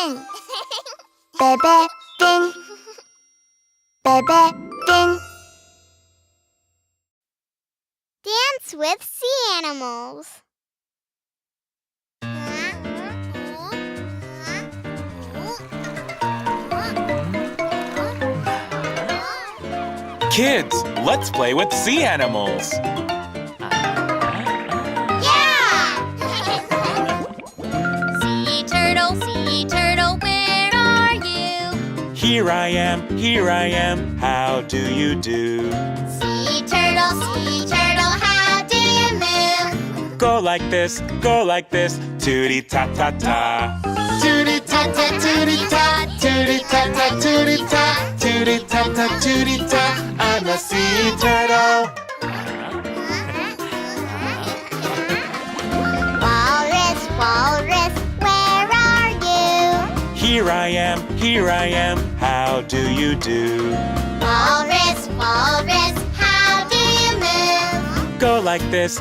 fin. Bebé fin. Bebé fin. Dance with sea animals. Kids, let's play with sea animals. Sea turtle, where are you? Here I am, how do you do? Sea turtle, how do you move? Go like this, tooty ta ta ta. Tooty ta ta, tooty ta, tooty ta ta, tooty ta, Tooty ta ta, tooty ta, I'm a sea turtle. Walrus, where are you? Here I am, how do you do? Walrus, how do you move? Go like this,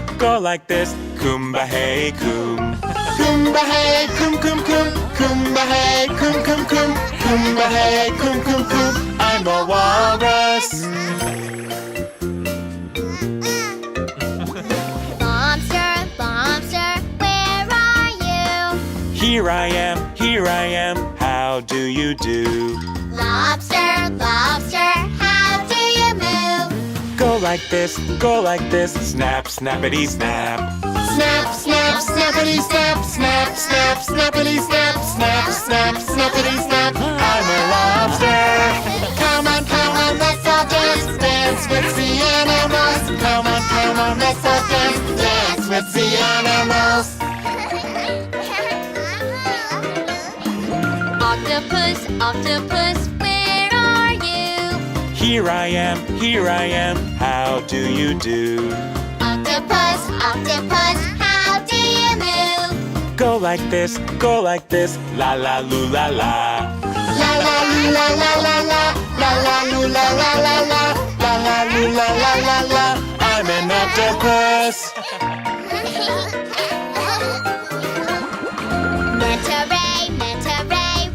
Kumba hey kum. Kumba hey, kum kum kum. Kumba hey, kum kum kum. Kumba hey kum kum kum, I'm a walrus. Lobster, where are you? Here I am, how do you do? Lobster, how do you move? Go like this, snap, snappity snap. Snap, snap, snappity snap. Snap, snap, snappity snap. Snap, snap, snappity snap. I'm a lobster. Come on, let's all dance. Dance with the animals. Come on, let's all dance. Dance with the animals. Octopus, where are you? Here I am, how do you do? Octopus, how do you move? Go like this, la la loo la la. La la loo la la la la. La la loo la la la la. La la loo la la la la, I'm an octopus. Manta ray,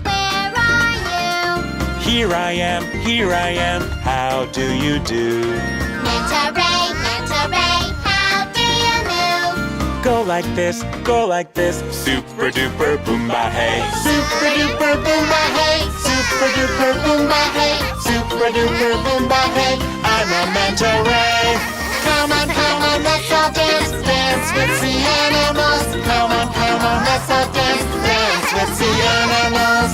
where are you? Here I am, how do you do? Manta ray, how do you move? Go like this, super duper boomba hey. Super duper boomba hey. Super duper boomba hey. Super duper boomba hey. I'm a manta ray. Come on, let's all dance. Dance with the animals. Come on, let's all dance. Dance with the animals.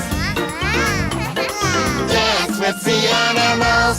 Dance with the animals.